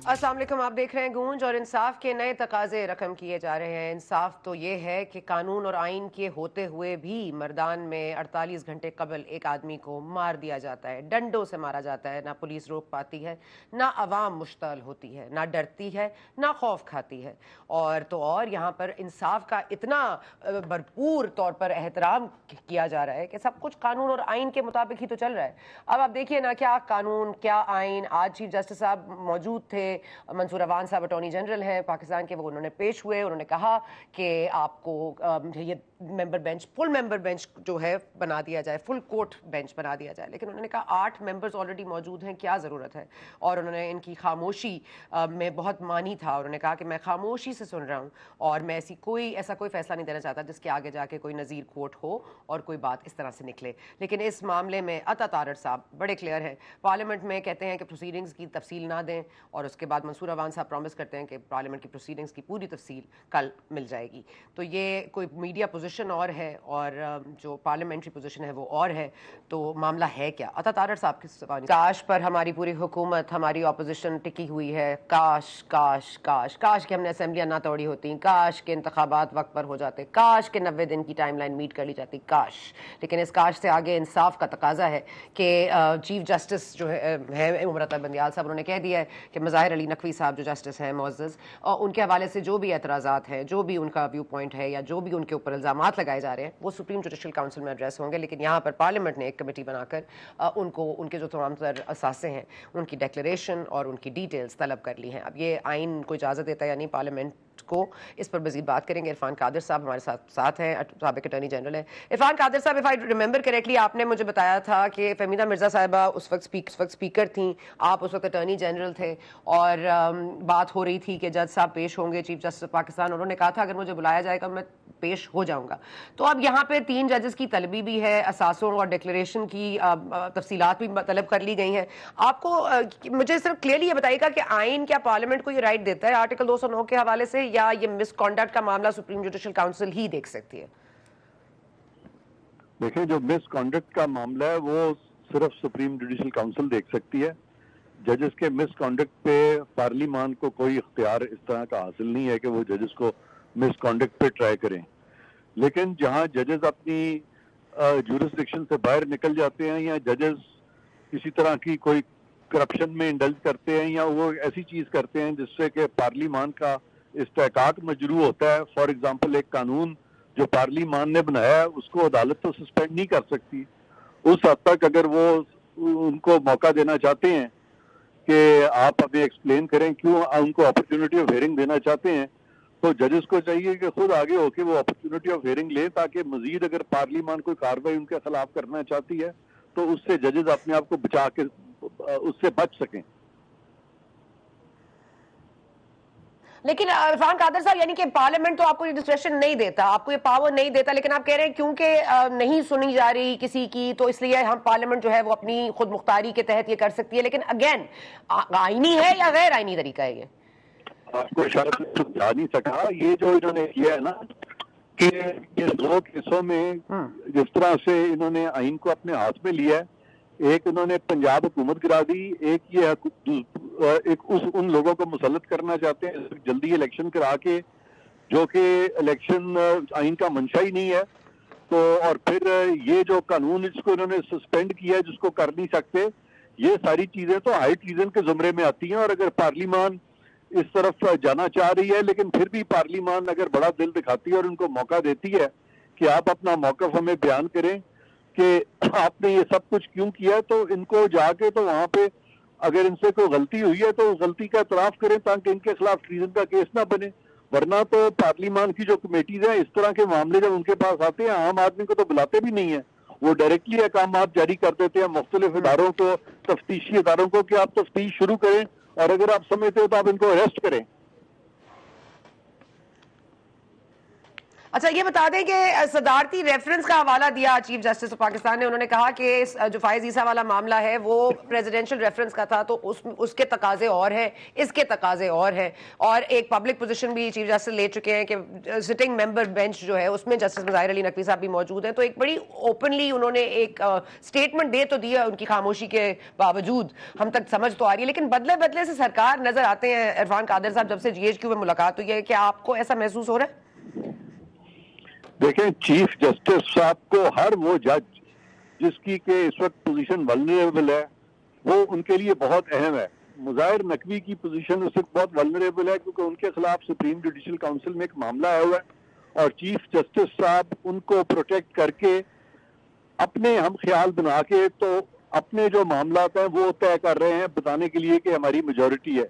अस्सलाम वालेकुम, आप देख रहे हैं गूंज और इंसाफ के नए तकाजे रकम किए जा रहे हैं। इंसाफ तो ये है कि कानून और आइन के होते हुए भी मर्दान में 48 घंटे कबल एक आदमी को मार दिया जाता है, डंडों से मारा जाता है। ना पुलिस रोक पाती है, ना अवाम मुश्तल होती है, ना डरती है, ना खौफ खाती है। और तो और यहाँ पर इंसाफ का इतना भरपूर तौर पर एहतराम किया जा रहा है कि सब कुछ कानून और आइन के मुताबिक ही तो चल रहा है। अब आप देखिए ना, क्या कानून क्या आइन। आज चीफ जस्टिस साहब मौजूद थे, मंसूर अवान साहब अटॉर्नी जनरल हैं पाकिस्तान के, वो उन्होंने पेश हुए। उन्होंने कहा कि आपको ये member bench, full member bench जो है बना दिया जाए, फुल कोर्ट बेंच बना दिया जाए। लेकिन उन्होंने कहा 8 मेंबर्स ऑलरेडी मौजूद हैं, क्या ज़रूरत है। और उन्होंने इनकी खामोशी में बहुत मानी था। उन्होंने कहा कि मैं खामोशी से सुन रहा हूँ और मैं ऐसा कोई फैसला नहीं देना चाहता जिसके आगे जाके कोई नज़ीर कोर्ट हो और कोई बात इस तरह से निकले। लेकिन इस मामले में अता तारड़ साहब बड़े क्लियर हैं। पार्लियामेंट में कहते हैं कि प्रोसीडिंग्स की तफसील ना दें, और उसके बाद मंसूर अवान साहब प्रॉमिस करते हैं कि पार्लियामेंट की प्रोसीडिंग्स की पूरी तफसील कल मिल जाएगी। तो ये कोई मीडिया पोजीशन और है और जो पार्लियामेंट्री पोजीशन है वो और है। तो मामला है क्या? अता तारड़ साहब की ज़बानी, काश पर हमारी पूरी हुकूमत, हमारी ऑपोजिशन टिकी हुई है। काश काश काश काश कि हमने असेंबलियां ना तोड़ी होती, काश के इंतखाबात वक्त पर हो जाते, काश के 90 दिन की टाइमलाइन मीट कर ली जाती, काश। लेकिन इस काश से आगे इंसाफ का तकाजा है कि चीफ जस्टिस जो है उमर अता बंदियाल साहब, उन्होंने कह दिया है कि मज़ाहिर अली नकवी साहब जो जस्टिस हैं मुअज़्ज़ज़, और उनके हवाले से जो भी एतराज़ात हैं, जो भी उनका व्यू पॉइंट है या जो भी उनके ऊपर इल्ज़ामात लगाए जा रहे हैं, वो सुप्रीम जुडिशल काउंसिल में एड्रेस होंगे। लेकिन यहाँ पर पार्लियामेंट ने एक कमेटी बनाकर उनको उनके जो तमाम तर असासे हैं उनकी डिक्लेरेशन और उनकी डिटेल्स तलब कर ली हैं। अब ये आइन को इजाज़त देता है या नहीं पार्लियामेंट को, इस पर मज़ीद बात करेंगे। इरफान कादिर साहब हमारे साथ हैं, साबिक अटॉर्नी जनरल हैं। इरफान कादिर साहब, इफ़ आई रिमेंबर करेक्टली, आपने मुझे बताया था कि फ़हमीदा मिर्ज़ा साहिबा उस वक्त स्पीकर थी, आप उस वक्त अटॉर्नी जनरल थे, और बात हो रही थी कि जज साहब पेश होंगे, चीफ जस्टिस पाकिस्तान। उन्होंने कहा था अगर मुझे बुलाया जाएगा मैं पेश हो जाऊंगा। तो अब यहाँ पे 3 जजेस की तलबी भी है, असासों और डिक्लेरेशन की तफसीलात भी तलब कर ली गई हैं। आपको मुझे सिर्फ क्लियरली ये बताइएगा कि आइन क्या पार्लियामेंट को ये राइट देता है आर्टिकल 209 के हवाले से, या ये मिसकॉन्डक्ट का मामला सुप्रीम जुडिशल काउंसिल ही देख सकती है? देखिए, जो मिसकॉन्डक्ट का मामला है वो सिर्फ सुप्रीम जुडिशल काउंसिल देख सकती है। जजेस के मिसकॉन्डक्ट पे पार्लियामान को कोई इख्तियार इस तरह का हासिल नहीं है कि वो जजेस को मिसकॉन्डक्ट पे ट्राई करें। लेकिन जहां जजेस अपनी जुरिस्डिक्शन से बाहर निकल जाते हैं, या जजेस किसी तरह की कोई करप्शन में इंडल्ज करते हैं, या वो ऐसी चीज करते हैं जिससे कि पार्लियामान का इस्तेहकाक मजरू होता है। फॉर एग्जाम्पल, एक कानून जो पार्लियामान ने बनाया है उसको अदालत तो सस्पेंड नहीं कर सकती। उस हद तक अगर वो उनको मौका देना चाहते हैं कि आप हमें एक्सप्लेन करें क्यों उनको अपॉर्चुनिटी ऑफ हियरिंग देना चाहते हैं, तो जजेस को चाहिए कि खुद आगे होके वो अपॉर्चुनिटी ऑफ हियरिंग लें, ताकि मजीद अगर पार्लियामान कोई कार्रवाई उनके खिलाफ करना चाहती है तो उससे जजेस अपने आप को बचा के उससे बच सकें। लेकिन इरफान कादर साहब, यानी कि पार्लियामेंट तो आपको ये डिस्क्रेशन नहीं देता, आपको ये पावर नहीं देता, लेकिन आप कह रहे हैं क्योंकि नहीं सुनी जा रही किसी की, तो इसलिए हम पार्लियामेंट जो है वो अपनी खुद मुख्तारी के तहत ये कर सकती है। लेकिन अगेन, आईनी है या गैर आईनी तरीका है ये? आपको शायद समझा नहीं सका। ये जो इन्होंने किया है ना कि ये 2 केसों में जिस तरह से इन्होंने आइन को अपने हाथ में लिया है, एक इन्होंने पंजाब हुकूमत गिरा दी, एक उन लोगों को मुसल्लत करना चाहते हैं जल्दी इलेक्शन करा के, जो कि इलेक्शन आइन का मंशा ही नहीं है। तो और फिर ये जो कानून इसको इन्होंने सस्पेंड किया है जिसको कर नहीं सकते, ये सारी चीजें तो हाई ट्रीजन के जुमरे में आती हैं। और अगर पार्लियामान इस तरफ जाना चाह रही है, लेकिन फिर भी पार्लियामान अगर बड़ा दिल दिखाती है और उनको मौका देती है कि आप अपना मौकफ हमें बयान करें कि आपने ये सब कुछ क्यों किया, तो इनको जाके तो वहां पे अगर इनसे कोई गलती हुई है तो गलती का इतराफ करें, ताकि इनके खिलाफ ट्रीजन का केस ना बने। वरना तो पार्लियामान की जो कमेटीज हैं, इस तरह के मामले जब उनके पास आते हैं, आम आदमी को तो बुलाते भी नहीं है, वो डायरेक्टली अहकामात जारी कर देते हैं मुख्तलिफ इदारों को, तफ्तीशी इदारों को, कि आप तफ्तीश शुरू करें और अगर आप समझते हो तो आप इनको अरेस्ट करें। अच्छा, ये बता दें कि सदारती रेफरेंस का हवाला दिया चीफ जस्टिस ऑफ पाकिस्तान ने। उन्होंने कहा कि जो फायज ईसा वाला मामला है वो प्रेसिडेंशियल रेफरेंस का था, तो उसके तकाजे और हैं, इसके तकाजे और हैं। और एक पब्लिक पोजीशन भी चीफ जस्टिस ले चुके हैं कि सिटिंग मेंबर बेंच जो है उसमें जस्टिस मुज़ाहिर अली नकवी साहब भी मौजूद हैं। तो एक बड़ी ओपनली उन्होंने एक स्टेटमेंट दे तो दिया, उनकी खामोशी के बावजूद हम तक समझ तो आ रही है, लेकिन बदले बदले से सरकार नजर आते हैं इरफान कादिर साहब जब से GHQ में मुलाकात हुई है। क्या आपको ऐसा महसूस हो रहा है? देखें, चीफ जस्टिस साहब को हर वो जज जिसकी के इस वक्त पोजीशन वल्नरेबल है वो उनके लिए बहुत अहम है। मुज़ाहिर नकवी की पोजीशन उस वक्त बहुत वल्नरेबल है क्योंकि उनके खिलाफ सुप्रीम जुडिशल काउंसिल में एक मामला आया हुआ है और चीफ जस्टिस साहब उनको प्रोटेक्ट करके अपने हम ख्याल बना के तो अपने जो मामला हैं वो तय कर रहे हैं बताने के लिए कि हमारी मेजोरिटी है।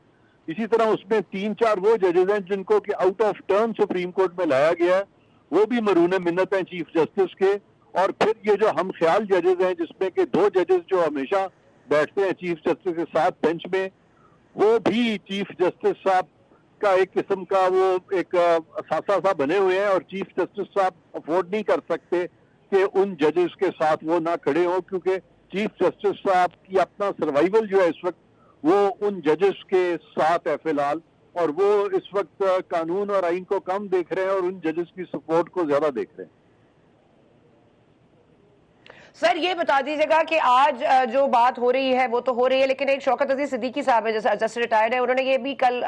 इसी तरह उसमें 3-4 वो जजेस हैं जिनको कि out of turn supreme court में लाया गया है, वो भी मरून मिन्नत हैं चीफ जस्टिस के। और फिर ये जो हम ख्याल जजेस हैं जिसमें कि 2 जजेस जो हमेशा बैठते हैं चीफ जस्टिस के साथ बेंच में, वो भी चीफ जस्टिस साहब का एक किस्म का वो एक असासा सा बने हुए हैं और चीफ जस्टिस साहब अफोर्ड नहीं कर सकते कि उन जजेस के साथ वो ना खड़े हों, क्योंकि चीफ जस्टिस साहब की अपना सर्वाइवल जो है इस वक्त वो उन जजेस के साथ है फिलहाल, और वो इस वक्त कानून और आइन को कम देख रहे हैं और उन जजेस की सपोर्ट को ज्यादा देख रहे हैं। सर, ये बता दीजिएगा कि आज जो बात हो रही है वो तो हो रही है, लेकिन एक शौकत अजीज सिद्दीकी साहब है जैसे जस्ट रिटायर्ड है, उन्होंने ये भी कल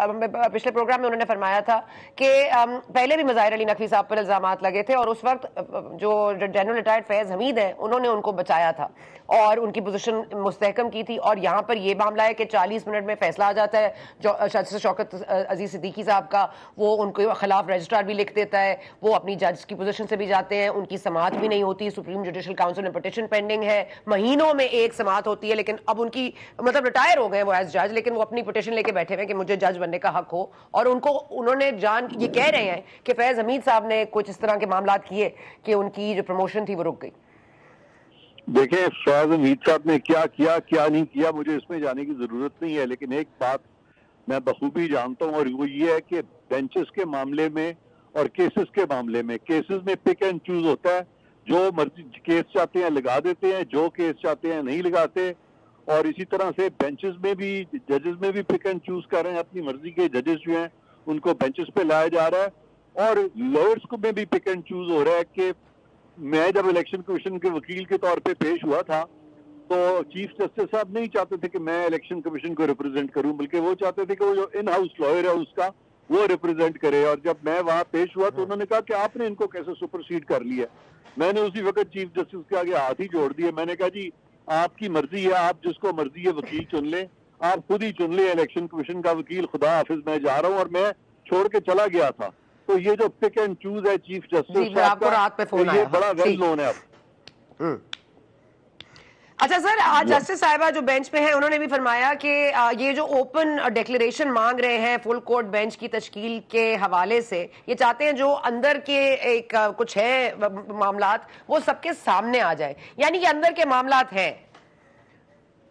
पिछले प्रोग्राम में उन्होंने फरमाया था कि पहले भी मुज़ाहिर अली नकवी साहब पर इल्जामात लगे थे और उस वक्त जो जनरल रिटायर्ड फैज हमीद है उन्होंने उनको बचाया था और उनकी पोजीशन मुस्तहकम की थी। और यहाँ पर यह मामला है कि 40 मिनट में फैसला आ जाता है जो शौकत अजीज सिद्दीकी साहब का, वो उनके खिलाफ रजिस्ट्रार भी लिख देता है, वो अपनी जज की पोजीशन से भी जाते हैं, उनकी समाअत भी नहीं होती, सुप्रीम जुडिशल काउंसिल में पिटीशन पेंडिंग है, महीनों में एक समाअत होती है, लेकिन अब उनकी मतलब रिटायर हो गए वो एज जज, लेकिन वो अपनी पिटीशन लेके बैठे हुए कि मुझे जज बनने का हक हो। और उन्होंने ये कह रहे हैं कि फैज हमीद साहब ने कुछ इस तरह के मामला किए कि उनकी जो प्रमोशन थी वो रुक गई। देखिए, फैज हमीद साहब ने क्या किया क्या नहीं किया मुझे इसमें जाने की जरूरत नहीं है, लेकिन एक बात मैं बखूबी जानता हूं और वो ये है कि बेंचेस के मामले में और केसेस के मामले में, केसेस में पिक एंड चूज होता है, जो मर्जी केस चाहते हैं लगा देते हैं, जो केस चाहते हैं नहीं लगाते। और इसी तरह से बेंचेस में भी, जजेस में भी पिक एंड चूज कर रहे हैं, अपनी मर्जी के जजेस जो हैं उनको बेंचेस पे लाया जा रहा है। और लॉयर्स को में भी पिक एंड चूज हो रहा है कि मैं जब इलेक्शन कमीशन के वकील के तौर पे पेश हुआ था तो चीफ जस्टिस साहब नहीं चाहते थे कि मैं इलेक्शन कमीशन को रिप्रेजेंट करूं, बल्कि वो चाहते थे कि वो जो इन हाउस लॉयर है उसका वो रिप्रेजेंट करे। और जब मैं वहां पेश हुआ तो उन्होंने कहा कि आपने इनको कैसे सुपरसीड कर लिया। मैंने उसी वक्त चीफ जस्टिस के आगे हाथ ही जोड़ दिए। मैंने कहा जी आपकी मर्जी है, आप जिसको मर्जी है वकील चुन ले, आप खुद ही चुन ले इलेक्शन कमीशन का वकील, खुदा हाफिज मैं जा रहा हूँ। और मैं छोड़ के चला गया था। तो ये जो पिक एंड चूज है चीफ जस्टिस साहब का, ये बड़ा वेल नोन है अब। अच्छा सर, आज जस्टिस साहिबा जो बेंच पे हैं उन्होंने भी फरमाया कि ये जो ओपन डिक्लेरेशन मांग रहे हैं फुल कोर्ट बेंच की तश्कील के हवाले से, ये चाहते हैं जो अंदर के एक कुछ है मामलात वो सबके सामने आ जाए, यानी कि अंदर के मामलात हैं।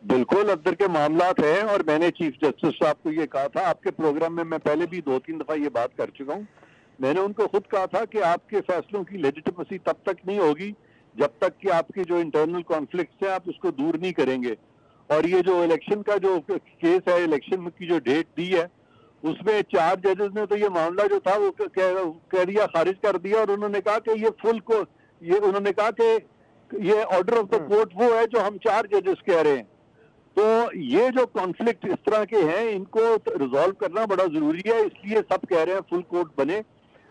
बिल्कुल अंदर के मामलात हैं और मैंने चीफ जस्टिस साहब को ये कहा था आपके प्रोग्राम में, मैं पहले भी 2-3 दफा ये बात कर चुका हूँ। मैंने उनको खुद कहा था कि आपके फैसलों की लेजिटिमेसी तब तक नहीं होगी जब तक कि आपके जो इंटरनल कॉन्फ्लिक्ट्स हैं आप उसको दूर नहीं करेंगे। और ये जो इलेक्शन का जो केस है, इलेक्शन की जो डेट दी है उसमें 4 जजेस ने तो ये मामला जो था वो कह दिया, खारिज कर दिया। और उन्होंने कहा कि ये फुल को उन्होंने कहा कि ये ऑर्डर ऑफ द कोर्ट वो है जो हम 4 जजेस कह रहे हैं। तो ये जो कॉन्फ्लिक्ट इस तरह के हैं इनको रिजॉल्व करना बड़ा जरूरी है, इसलिए सब कह रहे हैं फुल कोर्ट बने।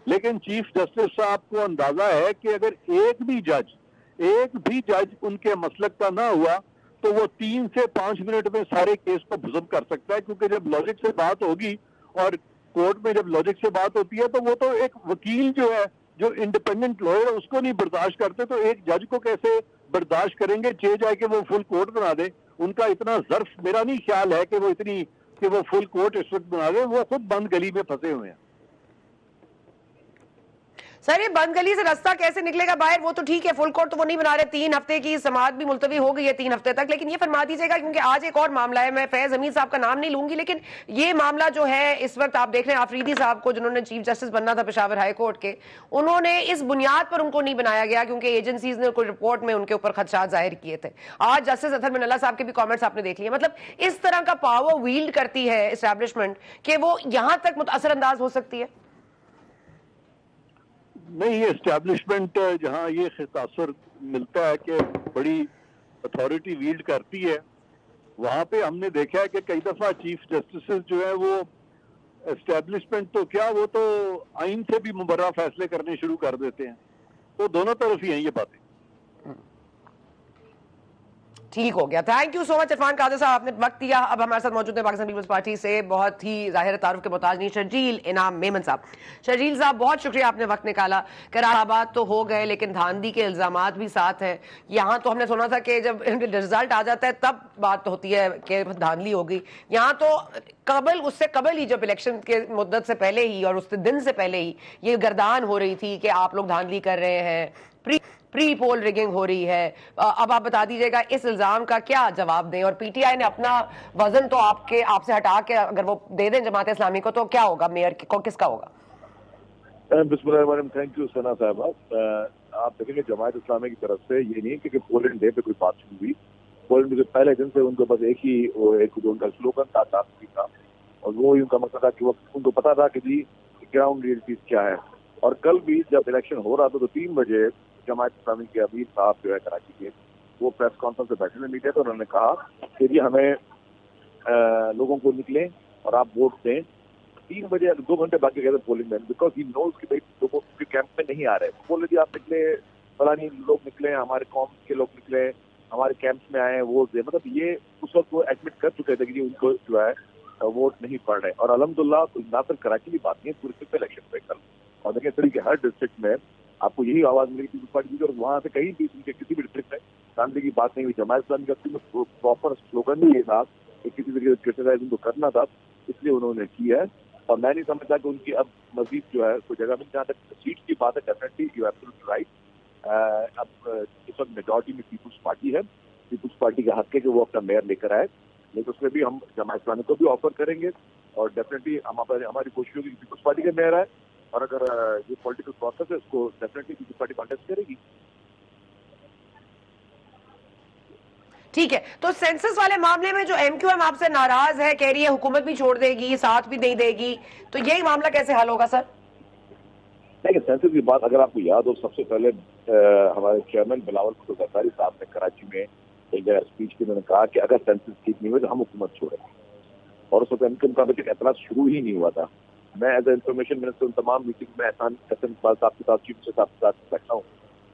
लेकिन चीफ जस्टिस साहब को अंदाजा है कि अगर एक भी जज उनके मसलक का ना हुआ तो वो 3 से 5 मिनट में सारे केस को भुजम कर सकता है, क्योंकि जब लॉजिक से बात होगी और कोर्ट में जब लॉजिक से बात होती है तो वो तो एक वकील जो है, जो इंडिपेंडेंट लॉयर है, उसको नहीं बर्दाश्त करते, तो एक जज को कैसे बर्दाश्त करेंगे, चाहे जाए कि वो फुल कोर्ट बना दे। उनका इतना ज़र्फ मेरा नहीं ख्याल है कि वो फुल कोर्ट इस वक्त बना दे, वो खुद बंद गली में फंसे हुए हैं। सर ये बंद गली से रास्ता कैसे निकलेगा बाहर? वो तो ठीक है, फुल कोर्ट तो वो नहीं बना रहे, 3 हफ्ते की समाअत भी मुलतवी हो गई है 3 हफ्ते तक। लेकिन ये फरमा दीजिएगा, क्योंकि आज एक और मामला है, मैं फैज अमीर साहब का नाम नहीं लूंगी, लेकिन ये मामला जो है इस वक्त आप देख रहे हैं, आफरीदी साहब को जिन्होंने चीफ जस्टिस बनना था पेशावर हाई कोर्ट के, उन्होंने इस बुनियाद पर उनको नहीं बनाया गया क्योंकि एजेंसीज ने कोई रिपोर्ट में उनके ऊपर खदशात जाहिर किए थे। आज जस्टिस अतहर मिनल्ला साहब के भी कॉमेंट्स आपने देख लिए। मतलब इस तरह का पावर वील्ड करती है एस्टैब्लिशमेंट कि वो यहां तक मुतासर अंदाज हो सकती है। नहीं, ये एस्टैब्लिशमेंट जहां ये तासुर मिलता है कि बड़ी अथॉरिटी वील्ड करती है, वहां पे हमने देखा है कि कई दफा चीफ जस्टिस जो है वो एस्टैब्लिशमेंट तो क्या, वो तो आइन से भी मुबर्रा फैसले करने शुरू कर देते हैं। तो दोनों तरफ ही हैं ये बातें। ठीक हो गया, thank you so much Irfan Qadir sahab, आपने वक्त दिया। अब हमारे साथ मौजूद है पाकिस्तान पीपल्स पार्टी से बहुत ही जाहिर तारुफ के मोहताज नहीं शर्जील इनाम मेमन साहब। शर्जील साहब बहुत शुक्रिया, आपने वक्त निकाला। कराराबाद तो हो गए लेकिन धांधली के इल्जामात भी साथ हैं। यहाँ तो हमने सुना था कि जब रिजल्ट आ जाता है तब बात होती है कि धांधली होगी, यहाँ तो कबल उससे कबल ही जब इलेक्शन के मुद्दत से पहले ही और उसके दिन से पहले ही ये गर्दान हो रही थी कि आप लोग धांधली कर रहे हैं, प्री पोल रिगिंग हो रही है। अब आप बता दीजिएगा इस इल्जाम का क्या जवाब दें, और पीटीआई ने अपना वजन तो आपसे हटा के अगर वो दे दें जमात इस्लामी को तो क्या होगा, मेयर को किसका होगा? बिस्मिल्लाह, थैंक यू सना साहब। आप देखेंगे जमात इस्लामी की तरफ से ये नहीं कि पोलिंग डे पे कोई बात शुरू हुई। पोलिंग डे से पहले दिन से उनको बस एक ही उनका स्लोगन था, था, और वो उनका मकसद था कि वो उनको पता था कि जी ग्राउंड रियलिटीज क्या है। और कल भी जब इलेक्शन हो रहा था तो 3 बजे जमात इस्लामी के अमीर साहब जो है कराची के, वो प्रेस कॉन्फ्रेंस से बैठे थे मीडिया, तो उन्होंने कहा कि जी हमें लोगों को निकलें और आप वोट दें। 3 बजे 2 घंटे बाकी गए थे पोलिंग में, बिकॉज ही नोज कि भाई लोगों के कैंप में नहीं आ रहे। बोले जी आप निकले, फलानी लोग निकले, हमारे कौम के लोग निकले, हमारे कैंप्स में आए वोट दे। मतलब ये उस वक्त वो एडमिट कर चुके थे कि उनको जो है वोट नहीं पड़ रहे। और अल्हम्दुलिल्लाह ना सिर्फ कराची की बात नहीं है, पूरे सिर्फ इलेक्शन पे कल, और देखिए तरीके हर डिस्ट्रिक्ट में आपको यही आवाज मिलेगी पीपल्स पार्टी की। और वहां से कहीं भी उनके किसी भी डिस्ट्रिक्ट में शांति की बात नहीं हुई। जमात इस्लामी का प्रॉपर स्लोगन ही ये था कि किसी तरीके से क्रिटिसाइज उनको करना था, इसलिए उन्होंने किया है। और मैं नहीं समझता कि उनकी अब मजीद जो है कोई जगह में, जहाँ तक सीट की बात है डेफिनेटली यू एब्सोल्युटली राइट। अब इस वक्त मेजॉरिटी में पीपल्स पार्टी है, पीपल्स पार्टी का हक है कि वो अपना मेयर लेकर आए, लेकिन उसमें भी हम जमात इस्लामी को भी ऑफर करेंगे और डेफिनेटली हमारी कोशिश होगी कि पीपल्स पार्टी का मेयर आए। और अगर ये पॉलिटिकल प्रोसेस है इसको डेफिनेटली पीपल्स पार्टी कॉन्टेस्ट करेगी। ठीक है, तो सेंसस वाले मामले में जो एमक्यूएम आपसे नाराज है, कह रही है हुकूमत भी छोड़ देगी, साथ भी नहीं देगी, तो यही मामला कैसे हल होगा सर? देखिए सेंसस की बात अगर आपको याद हो, सबसे पहले हमारे चेयरमैन बिलावल भुट्टो जरदारी साहब ने कराची में एक जगह स्पीच की, उन्होंने कहा कि अगर सेंसस ठीक नहीं हुए तो हम हुकूमत छोड़ेंगे। और उस वक्त एमक्यूएम का अभी तक एतराज शुरू ही नहीं हुआ था। मैं एज ए इंफॉर्मेशन मिनिस्टर उन तमाम मीटिंग में एहसान इकबाल साहब के साथ, चीफ मिनिस्टर साहब के साथ बैठा हूँ,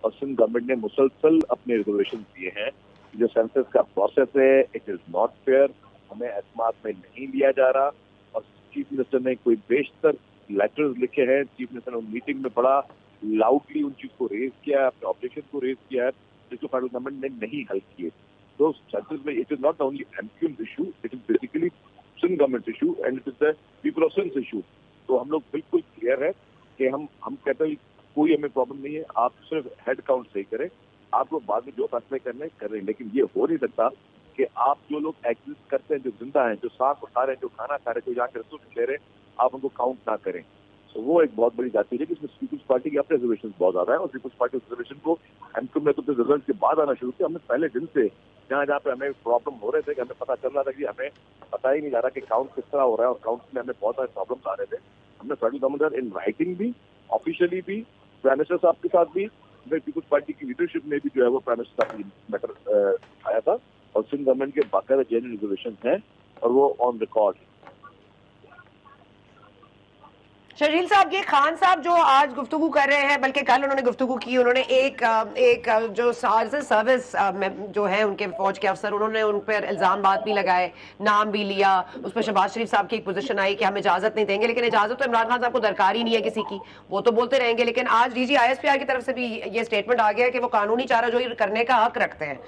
और सिंध गवर्नमेंट ने मुसलसल अपने रिजर्वेशन दिए हैं। जो सेंसस का प्रोसेस है इट इज नॉट फेयर, हमें एतमाद में नहीं लिया जा रहा। और चीफ मिनिस्टर ने कोई बेशतर लेटर्स लिखे हैं, चीफ मिनिस्टर ने मीटिंग में बड़ा लाउडली उन चीज को रेज किया है, अपने ऑब्जेक्शन को रेज किया है, जिसको फेडरल गवर्नमेंट ने नहीं हल किए। तो सेंसस में it is not only MQM issue, it is basically Sindh government issue and it is the people of Sindh issue. तो हम लोग बिल्कुल क्लियर है कि हम कहते हैं कोई हमें प्रॉब्लम नहीं है, आप सिर्फ हेड काउंट सही करें, आप लोग बाद में जो फैसले करने करें। लेकिन ये हो नहीं सकता कि आप जो लोग एग्जिस्ट करते हैं, जो जिंदा हैं, जो सांस उठा रहे हैं, जो खाना खा रहे हैं, जो यहाँ के रिसोर्स ले रहे हैं, आप उनको काउंट ना करें। तो वो एक बहुत बड़ी जाती है कि इसमें पीपल्स पार्टी के अपने रिजर्वेशन बहुत ज्यादा है, और पीपल्स पार्टी रिजर्वेशन को एमक्यूएम ने तो रिजल्ट के बाद आना शुरू किया। हमने पहले दिन से जहाँ पे हमें प्रॉब्लम हो रहे थे कि हमें पता चल रहा था कि हमें पता ही नहीं जा रहा कि काउंट किस तरह हो रहा है, और काउंट में हमें बहुत सारे प्रॉब्लम आ रहे थे, हमने फेडरल गवर्नमेंट इन राइटिंग भी, ऑफिशियली भी, प्राइम मिनिस्टर साहब के साथ भी, पीपल्स पार्टी की लीडरशिप में भी जो है वो प्राइम मिनिस्टर साहब की मैटर आया था, और सिंध गवर्नमेंट के बाकायदा जेन्युइन रिजर्वेशन हैं और वो ऑन रिकॉर्ड। शर्जील साहब, ये खान साहब जो आज गुफ्तगू कर रहे हैं, बल्कि कल उन्होंने गुफ्तगू की, उन्होंने एक जो सर्विस जो है उनके फौज के अफसर, उन्होंने उन पर इल्जाम बात भी लगाए, नाम भी लिया, उस पर शहबाज शरीफ साहब की एक पोजीशन आई कि हम इजाजत नहीं देंगे, लेकिन इजाजत तो इमरान खान साहब को दरकार ही नहीं है किसी की, वो तो बोलते रहेंगे। लेकिन आज डीजी ISPR की तरफ से भी ये स्टेटमेंट आ गया है कि वो कानूनी चाराजोई करने का हक रखते हैं।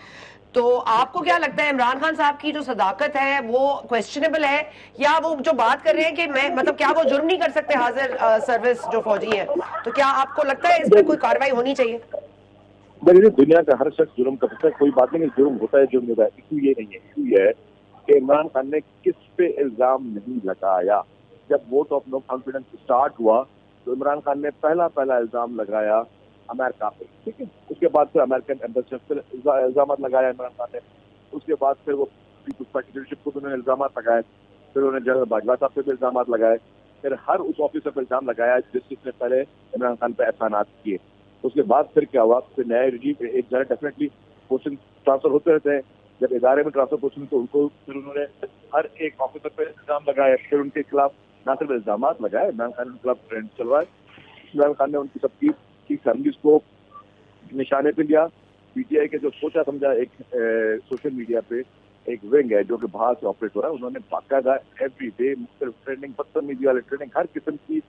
तो आपको क्या लगता है इमरान खान साहब की जो सदाकत है वो क्वेश्चनेबल है, या वो जो बात कर रहे हैं कि मैं मतलब क्या वो जुर्म नहीं कर सकते हाजिर सर्विस जो फौजी हैं, तो क्या आपको लगता है इस पर कोई कार्रवाई होनी चाहिए? देखिए, दुनिया का हर शख्स जुर्म कर सकता है, कोई बात नहीं, जुर्म होता है, जुर्म होता है। इशू ये नहीं है, इशू ये है कि इमरान खान ने किस पे इल्जाम नहीं लगाया। जब vote of no confidence start हुआ तो इमरान खान ने पहला इल्जाम लगाया अमेरिका पे, ठीक है। उसके बाद फिर अमेरिकन एम्बेसडर पर इल्जाम लगाया इमरान खान ने। उसके बाद फिर वो पीपुल्स पार्टी लीडरशिप को भी उन्होंने इल्जाम लगाए, फिर उन्होंने जनरल बाजवा साहब पे भी इल्जाम लगाए, फिर हर उस ऑफिसर पर इल्जाम लगाया जिसने पहले इमरान खान पर एहसानात किए। उसके बाद फिर क्या हुआ, फिर नया रिजीम एक जगह डेफिनेटली पोस्टिंग ट्रांसफर होते रहते हैं। जब इदारे में ट्रांसफर पोस्टिंग तो उनको फिर उन्होंने हर एक ऑफिसर पर इल्जाम लगाया, फिर उनके खिलाफ ना सिर्फ इल्जाम लगाए, इमरान खान के खिलाफ ट्रेंड चलवाए। इमरान खान ने उनकी सबकी फैमिलीज को निशाने पे लिया। पीटीआई के जो सोचा समझा एक सोशल मीडिया पे एक विंग है जो कि बाहर से ऑपरेट हो रहा है, उन्होंने बाकायदा एवरी डे मुख्तलिफ ट्रेनिंग, बदतमीजी वाले ट्रेनिंग, हर किस्म की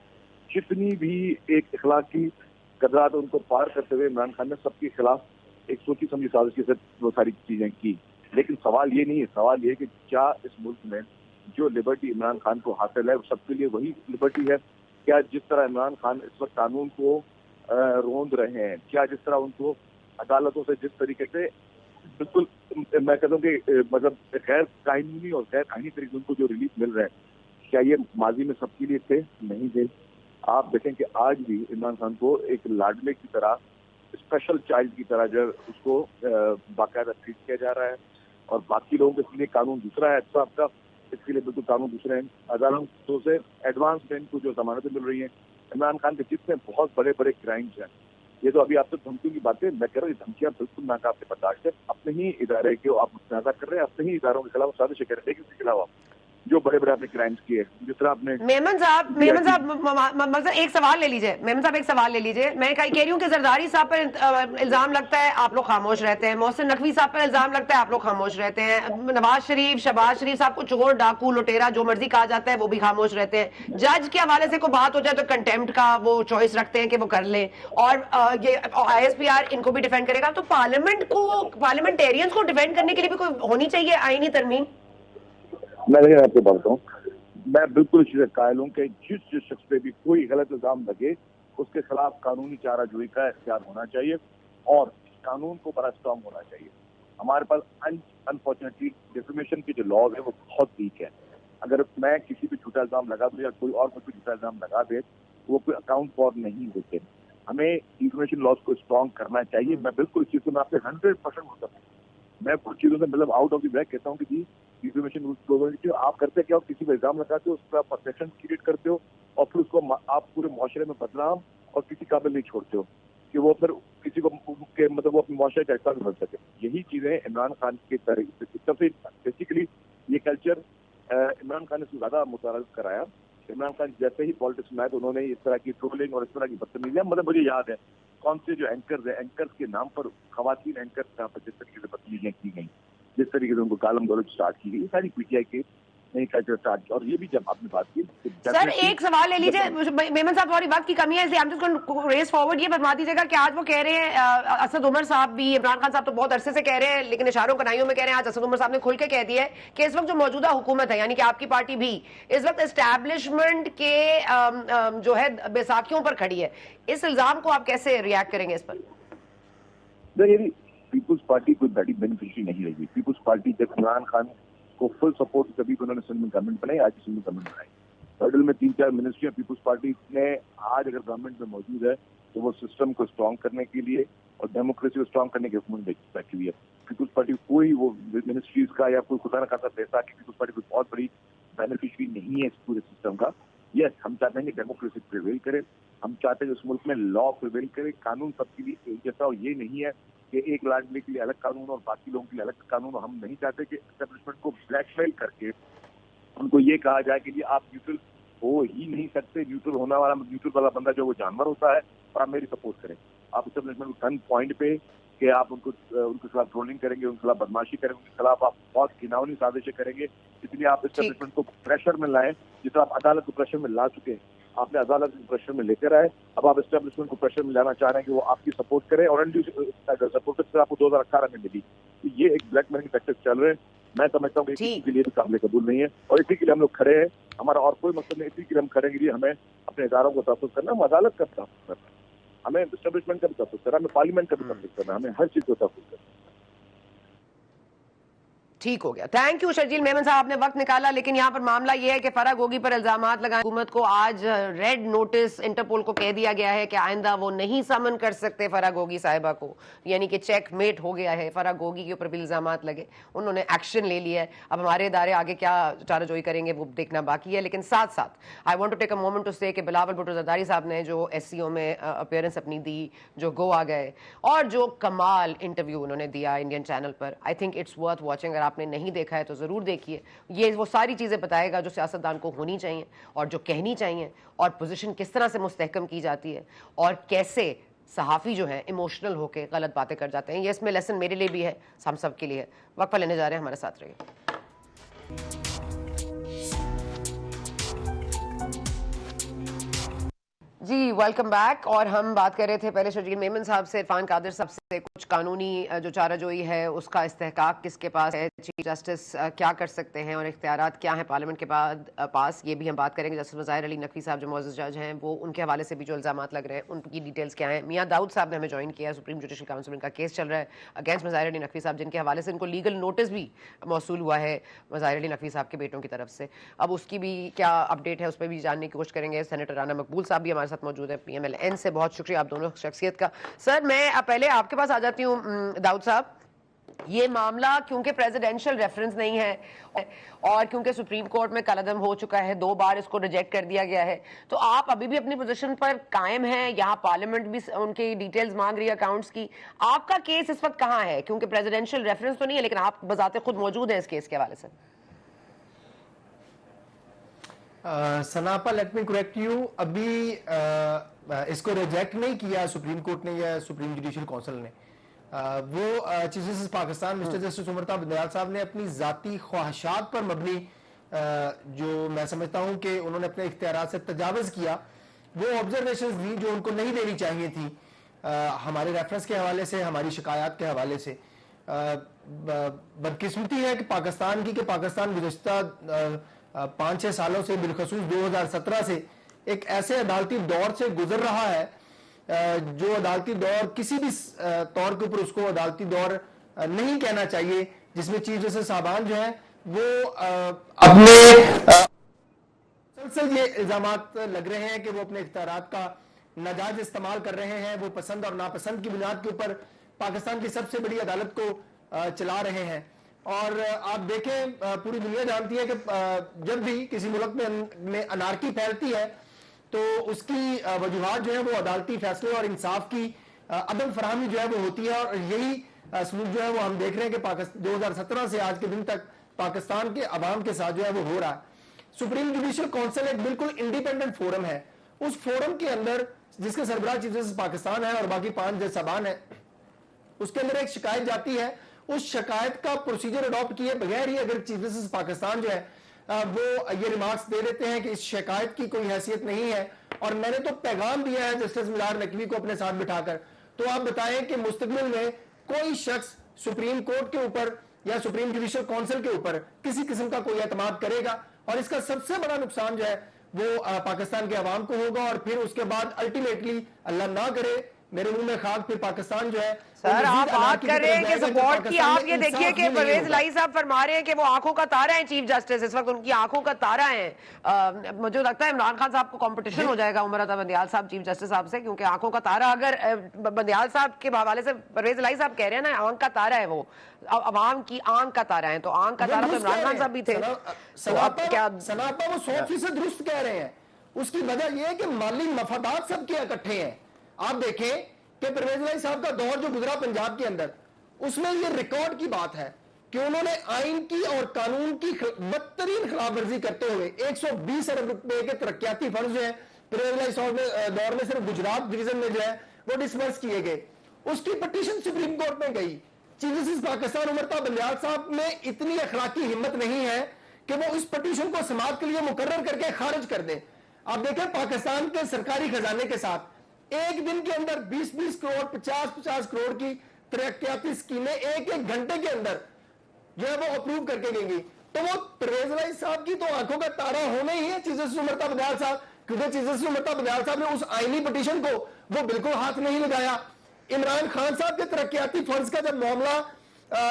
जितनी भी एक इखलाकी कदरात उनको पार करते हुए इमरान खान ने सबके खिलाफ एक सोची समझी साजिश के साथ वो सारी चीजें की। लेकिन सवाल ये नहीं है, सवाल ये है कि क्या इस मुल्क में जो लिबर्टी इमरान खान को हासिल है सबके लिए वही लिबर्टी है? क्या जिस तरह इमरान खान इस वक्त कानून को रोंद रहे हैं, क्या जिस तरह उनको अदालतों से जिस तरीके से बिल्कुल मैं कहता हूँ कि मतलब गैर कानूनी और गैर आईनी तरीके से उनको जो रिलीफ मिल रहा है, क्या ये माजी में सबके लिए थे? नहीं थे। आप देखें कि आज भी इमरान खान को एक लाडले की तरह, स्पेशल चाइल्ड की तरह जो उसको बाकायदा ट्रीट किया जा रहा है, और बाकी लोगों के लिए कानून दूसरा है अच्छा आपका, इसके लिए बिल्कुल कानून दूसरे हैं। अदालतों से एडवांस बैंक को जो जमानतें मिल रही हैं, इमरान खान के जितने बहुत बड़े बड़े क्राइम्स हैं, ये तो अभी आपसे धमकियों की बातें मैं कह रहा हूँ, धमकियां बिल्कुल नाकाबिल बर्दाश्त है। अपने ही इदारे के आप मुतनाज़ा कर रहे हैं, अपने ही इदारों के खिलाफ साजिश कर रहे हैं, उसके खिलाफ जो बड़े बड़े आपने क्राइम्स किए, जिस तरह आपने मेमन साहब मतलब एक सवाल ले लीजिए, मेमन साहब एक सवाल ले लीजिए। मैं कह रही हूँ कि जरदारी साहब पर इल्जाम लगता है, आप लोग खामोश रहते हैं। मोहसिन नकवी साहब पर इल्जाम लगता है, आप लोग खामोश रहते हैं। नवाज शरीफ, शहबाज शरीफ साहब को चोर, डाकू, लुटेरा जो मर्जी कहा जाता है, वो भी खामोश रहते हैं। जज के हवाले से कोई बात हो जाए तो कंटेम्प्ट का वो चॉइस रखते हैं कि वो कर लें, और ये ISPR इनको भी डिफेंड करेगा। तो पार्लियामेंटेरियंस को डिफेंड करने के लिए भी कोई होनी चाहिए आईनी तरमीम। मैं लेकिन आपको बताता हूँ, मैं बिल्कुल इस चीज से कायल हूँ कि जिस शख्स पे भी कोई गलत इल्जाम लगे उसके खिलाफ कानूनी चाराजोई का इख्तियार होना चाहिए और कानून को बड़ा स्ट्रांग होना चाहिए। हमारे पास अनफॉर्चुनेटली डिफेमेशन की जो लॉ है वो बहुत वीक है। अगर मैं किसी भी झूठा इल्जाम लगा दूं या कोई और मुझ पर झूठा इल्जाम लगा दे तो वो कोई अकाउंट फॉर नहीं होते। हमें डिफेमेशन लॉज को स्ट्रांग करना चाहिए। मैं बिल्कुल इस चीज को मैं आपसे 100% होता हूँ। मैं कुछ चीजों से मतलब आउट ऑफ द ब्लैक कहता हूँ कि जी डिफेमेशन आप करते क्या हो, किसी पर इल्जाम लगाते हो, उस पर आप परसेप्शन क्रिएट करते हो और फिर उसको आप पूरे मुआशरे में बदनाम और किसी काबिल नहीं छोड़ते हो कि वो फिर किसी को के मतलब वो अपने मुआशरे का हिस्सा भी बन सके। यही चीजें इमरान खान के सबसे बेसिकली ये कल्चर इमरान खान ने इसको ज्यादा मुतारफ कराया। इमरान खान जैसे ही पॉलिटिक्स में आए तो उन्होंने इस तरह की ट्रोलिंग और इस तरह की बदतमीजियां, मतलब मुझे याद है कौन से जो एंकर्स है, एंकर्स के नाम पर खवातीन एंकर्स यहाँ पर जिस तरीके से बदतमीजियां की गई, जिस तरीके से उनको गालम गलौज स्टार्ट की गई, ये सारी पीटीआई के नई कल्चर स्टार्ट किया। और ये भी जब आपने बात की सर एक सवाल ले लीजिए, मेमन साहब थोड़ी बात की कमी है, रेस फॉरवर्ड ये बता दीजिएगा कि आज वो कह रहे हैं असद उमर साहब भी, इमरान खान साहब तो बहुत अरसे से कह रहे हैं लेकिन इशारों कनाइयों में कह रहे हैं, आज असद उमर साहब ने खुल के कह दिया है कि इस वक्त जो मौजूदा हुकूमत है यानी कि आपकी पार्टी भी इस वक्त एस्टैब्लिशमेंट के जो है बैसाखियों पर खड़ी है। इस इल्जाम को आप कैसे रिएक्ट करेंगे इस पर? देखिए, पीपुल्स पार्टी कोई बड़ी बेनिफिशियरी नहीं रही। पीपुल्स पार्टी जब इमरान खान को फुल सपोर्ट तभी उन्होंने सिंध में गवर्नमेंट बनाई, आज सिंध में गवर्नमेंट बनाई। फेडरल में 3-4 मिनिस्ट्रियां पीपुल्स पार्टी ने आज अगर गवर्नमेंट में मौजूद है तो वो सिस्टम को स्ट्रांग करने के लिए और डेमोक्रेसी को स्ट्रांग करने के हुकूमत बैठी हुई है। पीपुल्स पार्टी कोई वो मिनिस्ट्रीज का या कोई खुदा न खासा पैसा की पीपुल्स पार्टी कोई बहुत बड़ी बेनिफिशियरी नहीं है इस पूरे सिस्टम का। यस, हम चाहते हैं कि डेमोक्रेसी प्रिवेल करे, हम चाहते हैं कि उस मुल्क में लॉ प्रिवेल करे, कानून सबके लिए एक जैसा हो। ये नहीं है कि एक लाडले के लिए अलग कानून और बाकी लोगों के लिए अलग कानून। हम नहीं चाहते कि एस्टेब्लिशमेंट को ब्लैकमेल करके उनको ये कहा जाए कि आप न्यूट्रल हो ही नहीं सकते, न्यूट्रल वाला बंदा जो वो जानवर होता है और आप मेरी सपोर्ट करें। आप एस्टेब्लिशमेंट को टर्न पॉइंट पे कि आप उनके खिलाफ ट्रोलिंग करेंगे, उनके खिलाफ बदमाशी करेंगे, उनके खिलाफ आप बहुत घिनौनी साजिशें करेंगे, इसलिए आप एस्टेब्लिशमेंट को प्रेशर में लाएं जितना आप अदालत को प्रेशर में ला चुके हैं। आपने अदालत को प्रेशर में लेकर आए, अब आप एस्टेब्लिशमेंट को प्रेशर में लाना चाह रहे हैं कि वो आपकी सपोर्ट करे, और सपोर्ट आपको 2018 में मिली। तो ये एक ब्लैक मनी टैक्टिक्स चल रहे हैं। मैं समझता हूँ कि किसी के लिए भी काबिल कबूल नहीं है, और इसी के लिए हम लोग खड़े हैं। हमारा और कोई मकसद नहीं, इसी के लिए हम खड़े हैं। हमें अपने इदारों को तहफ़्फ़ुज़ करना, हम अदालत का तहफ़्फ़ुज़ करना, हमें एस्टेब्लिशमेंट का भी तहफ़्फ़ुज़ करना, हमें पार्लियामेंट का भी तहफ़्फ़ुज़ करना, हमें हर चीज़ को तहफ़्फ़ुज़ करना। ठीक हो गया, थैंक यू शर्जील मेमन साहब, आपने वक्त निकाला। लेकिन यहाँ पर मामला यह है कि फराह गोगी पर इल्जामात लगाए, हुकूमत को आज रेड नोटिस इंटरपोल को कह दिया गया है कि आइंदा वो नहीं समन कर सकते फराह गोगी साहिबा को, यानी कि चेकमेट हो गया है। फराह गोगी के ऊपर भी इल्जामात लगे, उन्होंने एक्शन ले लिया है। अब हमारे इदारे आगे क्या चाराजोई करेंगे वो देखना बाकी है। लेकिन साथ साथ I want to take a moment to say कि बिलावल भुट्टो जरदारी साहब ने जो SCO में अपीयरेंस अपनी दी, जो गोवा गए, और जो कमाल इंटरव्यू उन्होंने दिया इंडियन चैनल पर, I think it's worth watching. अगर आपने नहीं देखा है तो ज़रूर देखिए। ये वो सारी चीज़ें बताएगा जो सियासतदान को होनी चाहिए और जो कहनी चाहिए, और पोजीशन किस तरह से मुस्तहकम की जाती है, और कैसे सहाफ़ी जो है इमोशनल होकर गलत बातें कर जाते हैं। ये इसमें लेसन मेरे लिए भी है, हम सब के लिए है। वक्फा लेने जा रहे हैं, हमारे साथ रहिए। जी वेलकम बैक। और हम बात कर रहे थे पहले शर्जील मेमन साहब से, इरफान कादिर साहब से, कुछ कानूनी जो चाराजोई है उसका इस्तेहकाक किसके पास है, चीफ जस्टिस क्या कर सकते हैं और इख्तियारात क्या हैं पार्लियामेंट के पास, ये भी हम बात करेंगे। जस्टिस वज़ाहिर अली नकवी साहब जो मुअज़्ज़ज़ जज हैं, वो उनके हवाले से भी जो इल्ज़ामात लग रहे हैं उनकी डिटेल्स क्या हैं। मियाँ दाऊद साहब ने हमें ज्वाइन किया है, सुप्रीम जुडिशल काउंसिल में इनका केस चल रहा है अगेंस्ट वज़ाहिर अली नकवी साहब, जिनके हवाले से इनको लीगल नोटिस भी मौसूल हुआ है वज़ाहिर अली नकवी साहब के बेटों की तरफ से। अब उसकी भी क्या अपडेट है उस पर भी जानने की कोशिश करेंगे। सेनेटर राना मकबूल साहब भी हमारे साथ मौजूद है PMLN से। बहुत शुक्रिया आप दोनों शख्सियत का। सर मैं पहले आपके पास आ जाती हूँ दाऊद साहब। ये मामला क्योंकि प्रेसिडेंशियल रेफरेंस नहीं है और क्योंकि सुप्रीम कोर्ट में कलअदम हो चुका है, 2 बार इसको रिजेक्ट कर दिया गया है, तो आप अभी भी अपनी पोजीशन पर कायम हैं? यहाँ पार्लियामेंट भी उनकी डिटेल्स मांग रही है अकाउंट्स की। आपका केस इस वक्त कहाँ है? क्योंकि प्रेसिडेंशियल रेफरेंस तो नहीं है, लेकिन आप बजाते खुद मौजूद हैं इस केस के हवाले से। सनापा, लेट मी करेक्ट यू, अभी इसको रिजेक्ट नहीं किया सुप्रीम कोर्ट ने या सुप्रीम जुडिशल काउंसिल ने। वो chief justice Pakistan mister justice Umar Ata Bandial साहब ने अपनी जाती ख्वाहिशात पर मबनी, जो मैं समझता हूं कि उन्होंने अपने इख्तियारात से तजावज़ किया, वो ऑब्जर्वेशंस दी जो उनको नहीं देनी चाहिए थी, हमारे रेफरेंस के हवाले से, हमारी शिकायत के हवाले से। बदकिस्मती है कि पाकिस्तान गुज़श्ता 5-6 सालों से, बिलखसूस 2017 से एक ऐसे अदालती दौर से गुजर रहा है, जो अदालती दौर किसी भी तौर के ऊपर उसको अदालती दौर नहीं कहना चाहिए, जिसमें चीफ जस्टिस साहबान जो है वो अपने मुसलसल ये इल्जामात लग रहे हैं कि वो अपने इख्तियारात का नाजायज इस्तेमाल कर रहे हैं। वो पसंद और नापसंद की बुनियाद के ऊपर पाकिस्तान की सबसे बड़ी अदालत को चला रहे हैं। और आप देखें, पूरी दुनिया जानती है कि जब भी किसी मुल्क में अनारकी फैलती है तो उसकी वजूहात जो है वो अदालती फैसले और इंसाफ की अदम फराहमी जो है वो होती है। और यही सलूक जो है वो हम देख रहे हैं कि 2017 से आज के दिन तक पाकिस्तान के अवाम के साथ जो है वो हो रहा है। सुप्रीम जुडिशल काउंसिल एक बिल्कुल इंडिपेंडेंट फोरम है। उस फोरम के अंदर, जिसके सरबराह चीफ जस्टिस पाकिस्तान है और बाकी 5 जज साहबान है, उसके अंदर एक शिकायत जाती है। उस शिकायत का प्रोसीजर अडॉप्ट किए बगैर ही अगर चीफ जस्टिस पाकिस्तान जो है वो ये रिमार्क्स दे देते हैं कि इस शिकायत की कोई हैसियत नहीं है, और मैंने तो पैगाम दिया है जस्टिस मिलार नकवी को अपने साथ बिठाकर, तो आप बताएं कि मुस्तकबिल में कोई शख्स सुप्रीम कोर्ट के ऊपर या सुप्रीम जुडिशल काउंसिल के ऊपर किसी किस्म का कोई एतमाद करेगा, और इसका सबसे बड़ा नुकसान जो है वो पाकिस्तान के अवाम को होगा। और फिर उसके बाद अल्टीमेटली अल्लाह ना करे, मेरे मुंह में खाक, फिर पाकिस्तान जो है। सर आप बात कर रहे हैं कि सपोर्ट की, आप ये देखिए कि परवेज लाई साहब फरमा रहे हैं कि वो आंखों का तारा है चीफ जस्टिस, इस वक्त उनकी आंखों का तारा है। मुझे लगता है इमरान खान साहब को कंपटीशन हो जाएगा उमर अता बंदियाल साहब चीफ जस्टिस साहब से, क्योंकि आंखों का तारा अगर बंदियाल साहब के हवाले से परवेज लाई साहब कह रहे हैं ना आंख का तारा है, वो अवाम की आंख का तारा है, तो आंख का तारा तो इमरान खान साहब भी थे। सनापा वो 100% दुरुस्त कह रहे हैं। उसकी वजह यह है कि माली मफादात सबके इकट्ठे हैं। आप देखें कि परवेज लाई साहब का दौर जो गुजरा पंजाब के अंदर, उसमें ये रिकॉर्ड की बात है कि उन्होंने आइन की और कानून की बदतरीन खिलाफवर्जी करते हुए 120 अरब रुपए के तरक्याती फंड जो है परवेज लाई साहब दौर में सिर्फ गुजरात डिवीजन में जो है वो डिसबर्स किए गए। उसकी पिटीशन सुप्रीम कोर्ट में गई। चीफ जस्टिस पाकिस्तान उमर ताब बंदियाल साहब में इतनी अखलाकी हिम्मत नहीं है कि वो इस पिटीशन को समाअत के लिए मुकर्रर करके खारिज कर दें। आप देखें पाकिस्तान के सरकारी खजाने के साथ एक दिन के अंदर 20-20 करोड़ 50-50 करोड़ की तरक्याती स्कीमें एक घंटे के अंदर जो है वो अप्रूव करके गई। तो वो परवेज भाई साहब की तो आंखों का तारा होना ही है चीजें उमरता बदयाल साहब, क्योंकि चीजें उमरता बदयाल साहब ने उस आईनी पिटीशन को वो बिल्कुल हाथ नहीं लगाया। इमरान खान साहब के तरक्याती फंड्स का जब मामला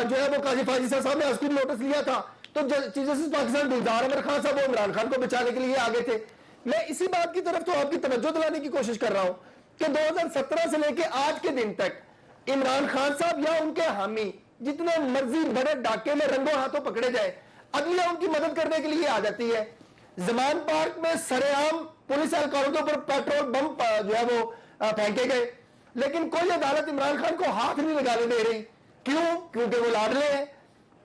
जो है वो काजी फाजी साहब ने अस्कूल नोटिस लिया था तो चीजें पाकिस्तान गुलजार अहमद खान साहब वो इमरान खान को बचाने के लिए आगे थे। मैं इसी बात की तरफ तो आपकी तवज्जो दिलाने की कोशिश कर रहा हूं कि 2017 से लेकर आज के दिन तक इमरान खान साहब या उनके हामी जितने मर्जी बड़े डाके में रंगों हाथों पकड़े जाए, अदलिया उनकी मदद करने के लिए आ जाती है। जमान पार्क में सरेआम पुलिस एहलकारों के ऊपर पेट्रोल बम जो है वो फेंके गए, लेकिन कोई अदालत इमरान खान को हाथ नहीं लगाने दे रही। क्यों? क्योंकि वो लाडले हैं।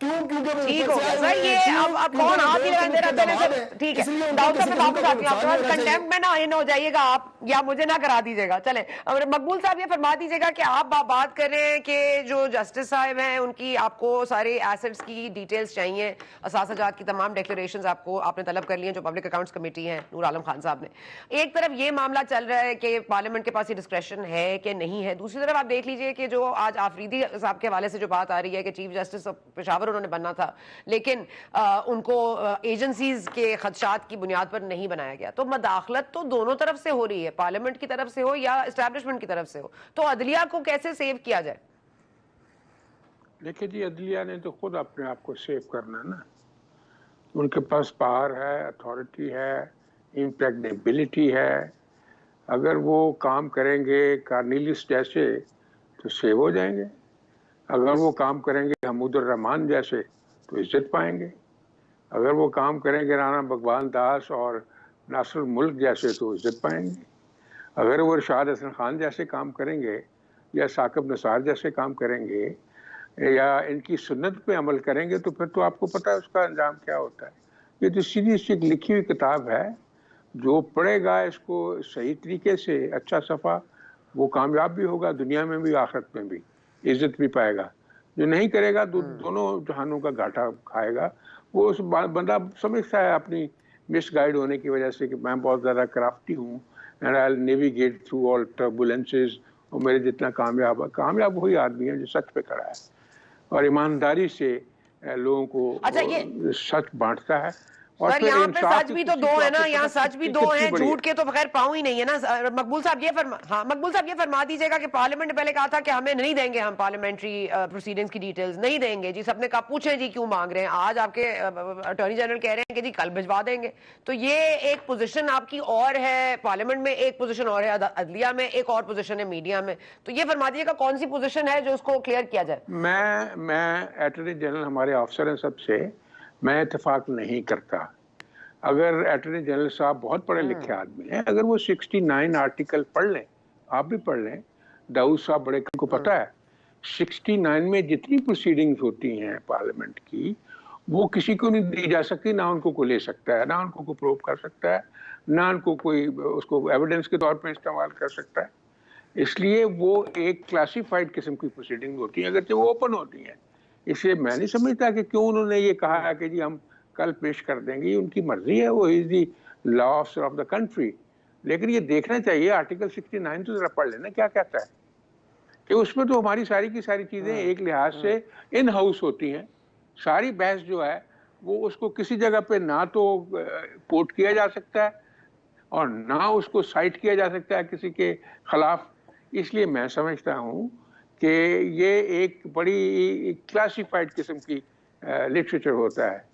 क्यों? क्योंकि वो ठीक हो गया सर, ये अब कौन हाथ ही लगाने दे रहा है? ठीक है, दाऊद साहब मैं वापस आती हूँ आपके पास। कंटेम्प्ट में ना इन हो जाइएगा आप, या मुझे ना करा दीजिएगा। चले मकबूल साहब ये फरमा दीजिएगा कि आप बात कर रहे हैं कि जो जस्टिस साहब हैं उनकी आपको सारे एसेट्स की डिटेल्स चाहिए, असासाजात की तमाम डिक्लेरेशंस आपने तलब कर लिए जो पब्लिक अकाउंट्स कमेटी है नूर आलम खान साहब ने। एक तरफ ये मामला चल रहा है कि पार्लियामेंट के पास ये डिस्क्रेशन है कि नहीं है, दूसरी तरफ आप देख लीजिए कि जो आज आफरीदी साहब के हवाले से जो बात आ रही है कि चीफ जस्टिस ऑफ पेशावर उन्होंने बनना था लेकिन उनको एजेंसीज के खदशात की बुनियाद पर नहीं बनाया गया। तो मदाखलत तो दोनों तरफ से हो रही है, पार्लियामेंट की तरफ से हो या एस्टैब्लिशमेंट की तरफ से हो, तो अदलिया को कैसे सेव किया जाए? देखिए जी, अदलिया ने तो खुद अपने आप को सेव करना है ना। उनके पास पावर है, अथॉरिटी है, इम्प्रेग्नेबिलिटी है। अगर वो काम करेंगे कार्निलिस जैसे तो सेव हो जाएंगे, अगर वो काम करेंगे हमूदुर रहमान जैसे तो इज्जत पाएंगे, अगर वो काम करेंगे राना भगवान दास और नासिर मुल्क जैसे तो इज्जत पाएंगे, अगर वो इरशाद हसन खान जैसे काम करेंगे या साकिब निसार जैसे काम करेंगे या इनकी सुन्नत पे अमल करेंगे तो फिर तो आपको पता है उसका अंजाम क्या होता है। ये तो सीधी सी एक लिखी हुई किताब है, जो पढ़ेगा इसको सही तरीके से अच्छा सफ़ा वो कामयाब भी होगा, दुनिया में भी आखिरत में भी इज्जत भी पाएगा। जो नहीं करेगा दोनों जहानों का घाटा खाएगा। वो उस बंदा समझता है अपनी मिसगाइड होने की वजह से कि मैं बहुत ज़्यादा क्राफ्टी हूँ and I will navigate through all turbulences, और मेरे जितना कामयाब वही आदमी है जो सच पे खड़ा है और ईमानदारी से लोगों को सच बांटता है। और सर यहाँ पे सच भी तो दो है ना, यहाँ सच भी दो हैं, झूठ के तो बगैर पाँव ही नहीं है ना। मकबूल साहब ये फरमा दीजिएगा कि पार्लियामेंट ने पहले कहा था कि हमें नहीं देंगे, हम पार्लियामेंट्री प्रोसीडिंग्स की डिटेल्स नहीं देंगे जी। सबने कहा पूछें जी क्यों मांग रहे हैं, आज आपके अटॉर्नी जनरल कह रहे हैं कि जी कल भिजवा देंगे। तो ये एक पोजीशन आपकी और है पार्लियामेंट में, एक पोजीशन और है अदलिया में, एक और पोजीशन है मीडिया में। तो ये फरमा दीजिएगा कौन सी पोजीशन है जो उसको क्लियर किया जाए। मैं अटॉर्नी जनरल हमारे अफसर हैं सबसे मैं इत्तेफाक नहीं करता। अगर अटॉर्नी जनरल साहब बहुत पढ़े लिखे आदमी हैं, अगर वो 69 आर्टिकल पढ़ लें, आप भी पढ़ लें, दाऊद साहब बड़े को पता है 69 में जितनी प्रोसीडिंग्स होती हैं पार्लियामेंट की वो किसी को नहीं दी जा सकती, ना उनको कोई ले सकता है, ना उनको कोई प्रूव कर सकता है, ना उनको कोई उसको एविडेंस के तौर पर इस्तेमाल कर सकता है। इसलिए वो एक क्लासीफाइड किस्म की प्रोसीडिंग होती है, अगर वो ओपन होती हैं। इसलिए मैं नहीं समझता कि क्यों उन्होंने ये कहा है कि जी हम कल पेश कर देंगे, उनकी मर्जी है, वो is the law of the country. लेकिन ये देखना चाहिए आर्टिकल 69 तो जरा पढ़ लेना क्या कहता है, कि उसमें तो हमारी सारी की सारी चीजें एक लिहाज से इन हाउस होती हैं। सारी बहस जो है वो उसको किसी जगह पे ना तो कोट किया जा सकता है और ना उसको साइट किया जा सकता है किसी के खिलाफ। इसलिए मैं समझता हूँ कि ये एक बड़ी क्लासिफाइड किस्म की लिटरेचर होता है,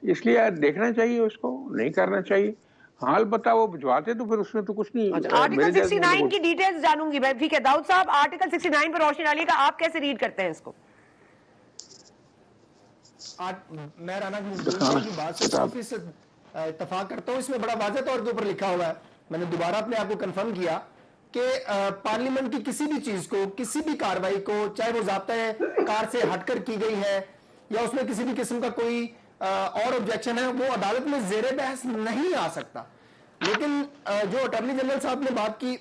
इसलिए देखना चाहिए, उसको नहीं करना चाहिए। हाल बता वो भिजवाते तो फिर उसमें तो कुछ नहीं। आर्टिकल 69 की डिटेल्स जानूंगी मैं। ठीक है दाऊद साहब, आर्टिकल 69 पर रोशनी डालिएगा, आप कैसे रीड करते हैं इसको? मैं राना की बात से काफी इत्तेफाक करता हूँ। इसमें बड़ा वाज़ेह तौर के ऊपर लिखा हुआ है, मैंने दोबारा अपने आप को कंफर्म किया कि पार्लियामेंट की किसी भी चीज को, किसी भी कार्रवाई को, चाहे वो ज़ाब्ता कार से हटकर की गई है या उसमें किसी भी किस्म का कोई और ऑब्जेक्शन है, वो अदालत में जेरे बहस नहीं आ सकता। लेकिन जो अटॉर्नी जनरल साहब ने बात की,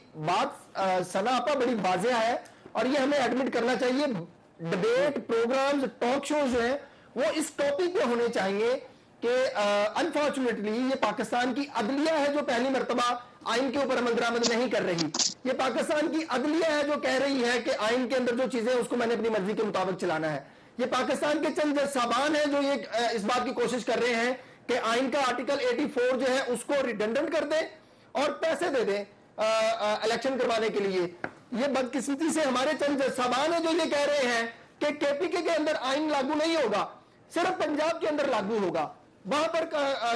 सना आपा बड़ी वाज़ेह है और ये हमें एडमिट करना चाहिए। डिबेट प्रोग्राम्स, टॉक शोज जो है वो इस टॉपिक पे होने चाहिए कि अनफॉर्चुनेटली ये पाकिस्तान की अदलिया है जो पहली मर्तबा आइन के ऊपर अमल दरामद नहीं कर रही। ये पाकिस्तान की अदलिया है जो कह रही है कि आइन के अंदर जो चीजें उसको मैंने अपनी मर्जी के मुताबिक चलाना है। ये पाकिस्तान के चंद साबान है जो ये इस बात की कोशिश कर रहे हैं कि आइन का आर्टिकल 84 जो है उसको रिडंडेंट कर दें और पैसे दे दें इलेक्शन करवाने के लिए। ये बदकिस्मती से हमारे चंद साबान है जो ये कह रहे हैं कि केपीके के अंदर आइन लागू नहीं होगा, सिर्फ पंजाब के अंदर लागू होगा। वहां पर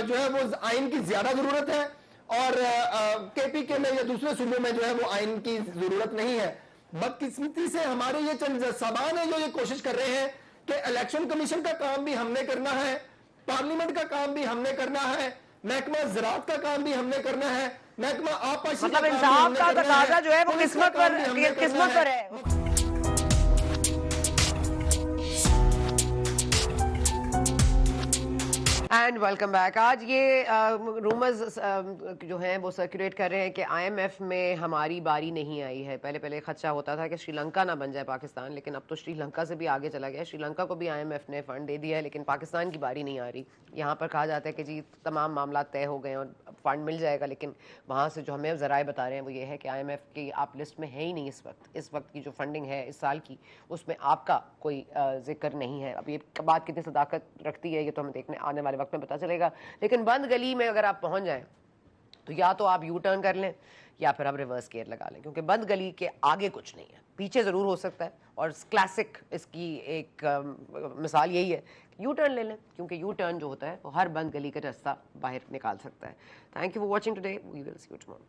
जो है वो आइन की ज्यादा जरूरत है और केपीके में या दूसरे सूबों में जो है वो आइन की जरूरत नहीं है। बदकिस्मती से हमारे ये चंद साबान है जो ये कोशिश कर रहे हैं कि इलेक्शन कमीशन का काम भी हमने करना है, पार्लियामेंट का काम भी हमने करना है, महकमा ज़राअत का काम भी हमने करना है, महकमा आबपाशी मतलब इंसाफ का तकाजा जो है वो किस्मत पर है। And welcome back. आज ये रूमर्स जो हैं वो सर्कुलेट कर रहे हैं कि आईएमएफ में हमारी बारी नहीं आई है। पहले खदशा होता था कि श्रीलंका ना बन जाए पाकिस्तान, लेकिन अब तो श्रीलंका से भी आगे चला गया। श्रीलंका को भी आईएमएफ ने फंड दे दिया है, लेकिन पाकिस्तान की बारी नहीं आ रही। यहाँ पर कहा जाता है कि जी तमाम मामला तय हो गए और फंड मिल जाएगा, लेकिन वहाँ से जो हमें ज़राए बता रहे हैं वो ये है कि आईएमएफ की आप लिस्ट में है ही नहीं इस वक्त की जो फंडिंग है इस साल की, उसमें आपका कोई जिक्र नहीं है। अब ये बात कितनी सदाकत रखती है ये तो हमें देखने आने वाले वक्त में पता चलेगा। लेकिन बंद गली में अगर आप पहुंच जाएं तो या तो आप यू टर्न कर लें या फिर आप रिवर्स गियर लगा लें, क्योंकि बंद गली के आगे कुछ नहीं है, पीछे ज़रूर हो सकता है। और क्लासिक इसकी एक मिसाल यही है, यू टर्न ले लें, क्योंकि यू टर्न जो होता है वो हर बंद गली का रास्ता बाहर निकाल सकता है। Thank you for watching today, we will see you tomorrow.